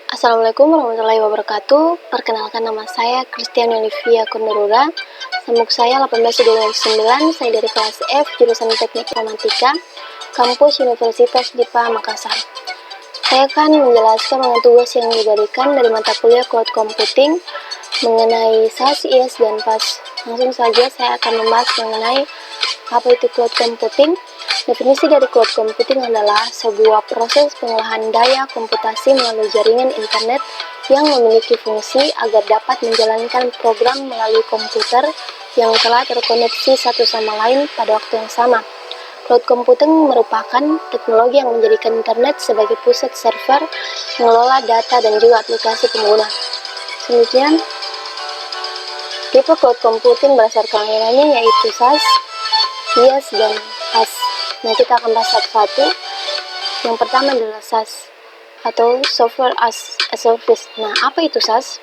Assalamualaikum warahmatullahi wabarakatuh. Perkenalkan, nama saya Christian Olivia Kondorura. Samuk saya 1829, saya dari kelas F, jurusan Teknik Informatika, kampus Universitas Dipa Makassar. Saya akan menjelaskan mengenai tugas yang diberikan dari mata kuliah Cloud Computing mengenai SAS, IaaS, dan PaaS. Langsung saja saya akan membahas mengenai apa itu Cloud Computing. Definisi dari cloud computing adalah sebuah proses pengolahan daya komputasi melalui jaringan internet yang memiliki fungsi agar dapat menjalankan program melalui komputer yang telah terkoneksi satu sama lain pada waktu yang sama. Cloud computing merupakan teknologi yang menjadikan internet sebagai pusat server, mengelola data, dan juga aplikasi pengguna. Selanjutnya, tipe cloud computing berdasarkan layanannya yaitu SAS, IaaS, dan PaaS. Nah, kita akan bahas satu-satu. Yang pertama adalah SAS atau Software as a Service. Nah, apa itu SAS?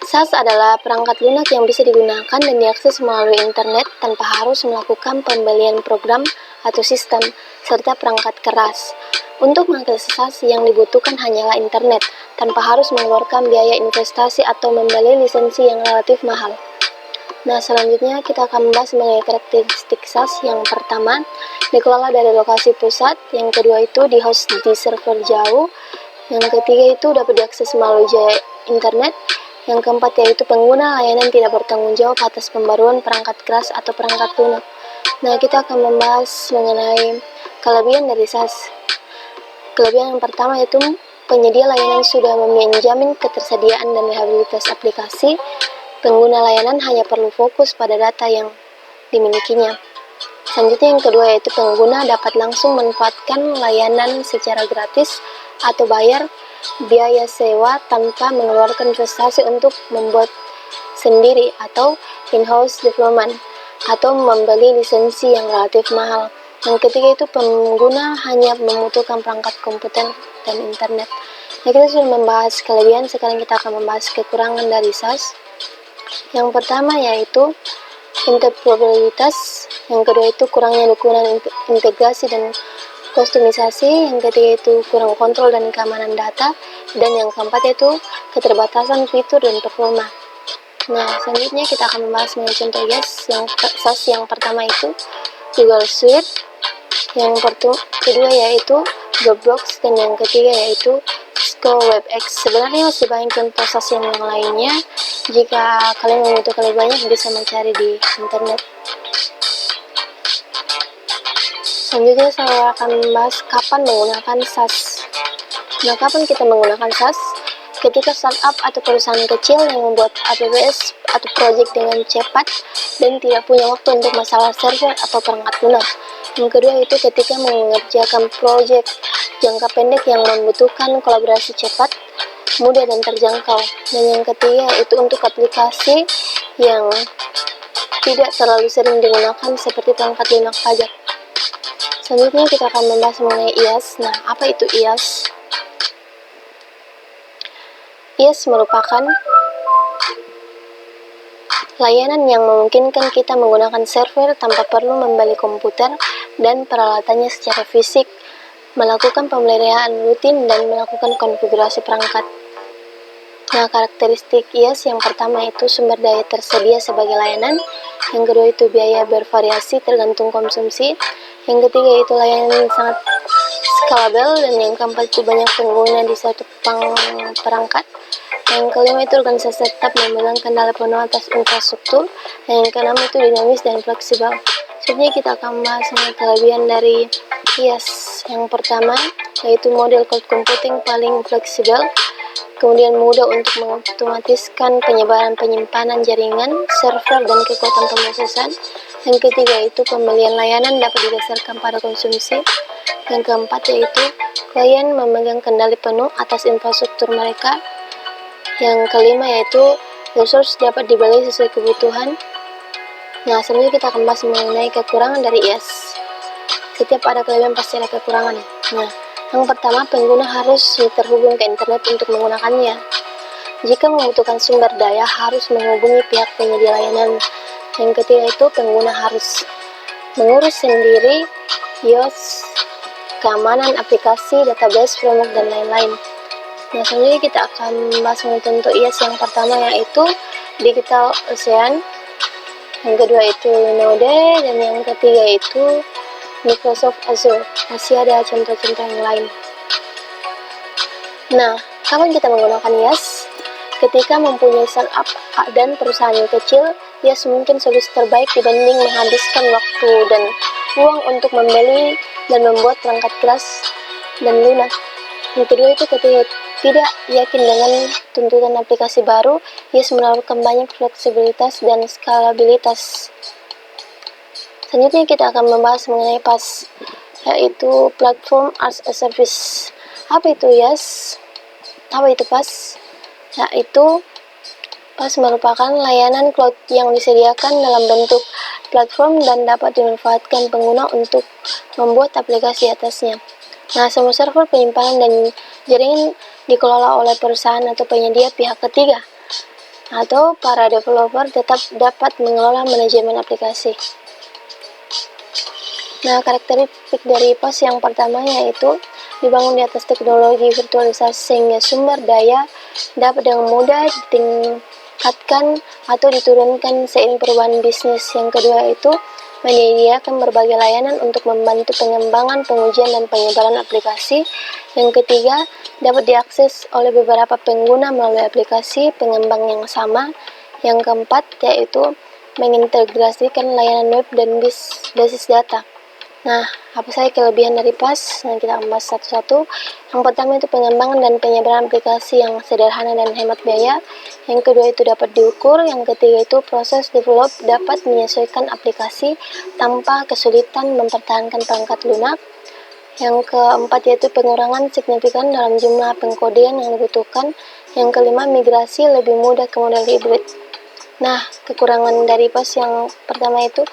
SAS adalah perangkat lunak yang bisa digunakan dan diakses melalui internet tanpa harus melakukan pembelian program atau sistem, serta perangkat keras. Untuk mengakses SAS yang dibutuhkan hanyalah internet, tanpa harus mengeluarkan biaya investasi atau membeli lisensi yang relatif mahal. Nah, selanjutnya kita akan membahas mengenai karakteristik SAS. Yang pertama, dikelola dari lokasi pusat. Yang kedua itu di-host di server jauh. Yang ketiga itu dapat diakses melalui internet. Yang keempat yaitu pengguna layanan tidak bertanggung jawab atas pembaruan perangkat keras atau perangkat lunak. Nah, kita akan membahas mengenai kelebihan dari SAS. Kelebihan yang pertama yaitu penyedia layanan sudah menjamin ketersediaan dan reliabilitas aplikasi. Pengguna layanan hanya perlu fokus pada data yang dimilikinya. Selanjutnya yang kedua yaitu pengguna dapat langsung memanfaatkan layanan secara gratis atau bayar biaya sewa tanpa mengeluarkan investasi untuk membuat sendiri atau in-house development atau membeli lisensi yang relatif mahal. Yang ketiga itu pengguna hanya membutuhkan perangkat komputer dan internet. Nah, kita sudah membahas kelebihan, sekarang kita akan membahas kekurangan dari SAS. Yang pertama yaitu interoperabilitas, yang kedua itu kurangnya dukungan integrasi dan kustomisasi, yang ketiga itu kurang kontrol dan keamanan data, dan yang keempat yaitu keterbatasan fitur dan performa. Nah, selanjutnya kita akan membahas mengenai contoh SAS. Yang pertama itu Google Suite, yang kedua yaitu Dropbox, dan yang ketiga yaitu Cisco WebEx. Sebenarnya masih banyak contoh SAS yang lainnya. Jika kalian membutuhkan lebih banyak, bisa mencari di internet. Selanjutnya saya akan membahas kapan menggunakan SAS. Nah, kapan kita menggunakan SAS? Ketika startup atau perusahaan kecil yang membuat APBS atau project dengan cepat dan tidak punya waktu untuk masalah server atau perangkat lunak. Yang kedua itu ketika mengerjakan project jangka pendek yang membutuhkan kolaborasi cepat, mudah, dan terjangkau. Dan yang ketiga itu untuk aplikasi yang tidak terlalu sering digunakan seperti perangkat lunak pajak. Selanjutnya kita akan membahas mengenai IaaS. Nah, apa itu IaaS? IaaS merupakan layanan yang memungkinkan kita menggunakan server tanpa perlu membeli komputer dan peralatannya secara fisik, melakukan pemeliharaan rutin, dan melakukan konfigurasi perangkat. Nah, karakteristik IaaS yang pertama itu sumber daya tersedia sebagai layanan, yang kedua itu biaya bervariasi tergantung konsumsi, yang ketiga itu layanan sangat scalable, dan yang keempat itu banyak pengguna di satu perangkat, yang kelima itu organisasi tetap memegang kendali penuh atas infrastruktur, dan yang keenam itu dinamis dan fleksibel. Selanjutnya kita akan membahas mengenai kelebihan dari IaaS. Yang pertama yaitu model cloud computing paling fleksibel, kemudian mudah untuk mengotomatiskan penyebaran penyimpanan jaringan, server, dan kekuatan pemrosesan. Yang ketiga itu pembelian layanan dapat didasarkan pada konsumsi. Yang keempat yaitu klien memegang kendali penuh atas infrastruktur mereka. Yang kelima yaitu resource dapat dibeli sesuai kebutuhan. Nah, selanjutnya kita akan bahas mengenai kekurangan dari IaaS. Setiap ada kelebihan pasti ada kekurangan. Nah, yang pertama, pengguna harus terhubung ke internet untuk menggunakannya. Jika membutuhkan sumber daya, harus menghubungi pihak penyedia layanan. Yang ketiga itu pengguna harus mengurus sendiri IaaS keamanan aplikasi, database, framework, dan lain-lain. Nah, selanjutnya kita akan membahas contoh IaaS yang pertama, yaitu Digital Ocean, yang kedua itu Node, dan yang ketiga itu Microsoft Azure. Masih ada contoh-contoh yang lain. Nah, kapan kita menggunakan IaaS? Ketika mempunyai startup dan perusahaan yang kecil, IaaS mungkin solusi terbaik dibanding menghabiskan waktu dan uang untuk membeli dan membuat perangkat keras dan lunak. Yang kedua itu ketika tidak yakin dengan tuntutan aplikasi baru, IaaS menawarkan banyak fleksibilitas dan skalabilitas. Selanjutnya kita akan membahas mengenai PaaS, yaitu Platform as a Service. Apa itu IaaS? Apa itu PaaS? Yaitu PaaS merupakan layanan cloud yang disediakan dalam bentuk platform dan dapat dimanfaatkan pengguna untuk membuat aplikasi atasnya. Nah, semua server, penyimpanan, dan jaringan dikelola oleh perusahaan atau penyedia pihak ketiga, atau para developer tetap dapat mengelola manajemen aplikasi. Nah, karakteristik dari PaaS yang pertama yaitu dibangun di atas teknologi virtualisasi sehingga sumber daya dapat dengan mudah ditingkatkan atau diturunkan seiring perubahan bisnis. Yang kedua itu menyediakan berbagai layanan untuk membantu pengembangan, pengujian, dan penyebaran aplikasi. Yang ketiga, dapat diakses oleh beberapa pengguna melalui aplikasi pengembang yang sama. Yang keempat, yaitu mengintegrasikan layanan web dan basis data. Nah, apa saja kelebihan dari PaaS? Nah, kita akan bahas satu-satu. Yang pertama itu pengembangan dan penyebaran aplikasi yang sederhana dan hemat biaya. Yang kedua itu dapat diukur. Yang ketiga itu proses develop dapat menyesuaikan aplikasi tanpa kesulitan mempertahankan perangkat lunak. Yang keempat yaitu pengurangan signifikan dalam jumlah pengkodean yang dibutuhkan. Yang kelima, migrasi lebih mudah ke model hybrid. Nah, kekurangan dari PaaS yang pertama itu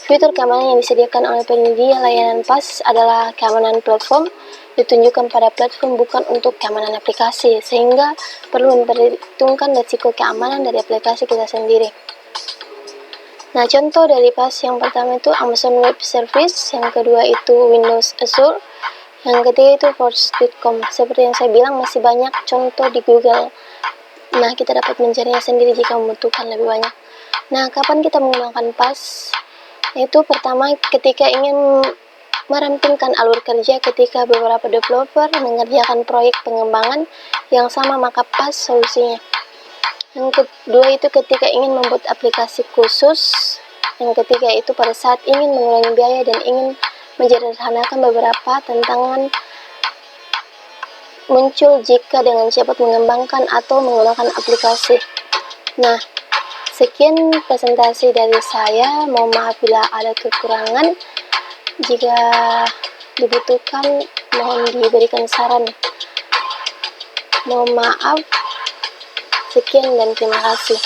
fitur keamanan yang disediakan oleh penyedia layanan PaaS adalah keamanan platform ditunjukkan pada platform, bukan untuk keamanan aplikasi, sehingga perlu memperhitungkan risiko keamanan dari aplikasi kita sendiri. Nah, contoh dari PaaS yang pertama itu Amazon Web Service, yang kedua itu Windows Azure, yang ketiga itu Force.com. Seperti yang saya bilang, masih banyak contoh di Google. Nah, kita dapat mencarinya sendiri jika membutuhkan lebih banyak. Nah, kapan kita menggunakan PaaS? Itu pertama ketika ingin merampingkan alur kerja. Ketika beberapa developer mengerjakan proyek pengembangan yang sama, maka PaaS solusinya. Yang kedua itu ketika ingin membuat aplikasi khusus. Yang ketiga itu pada saat ingin mengurangi biaya dan ingin menyederhanakan beberapa tantangan muncul jika dengan cepat mengembangkan atau menggunakan aplikasi. Nah, sekian presentasi dari saya. Mohon maaf bila ada kekurangan. Jika dibutuhkan, mohon diberikan saran. Mohon maaf. Sekian dan terima kasih.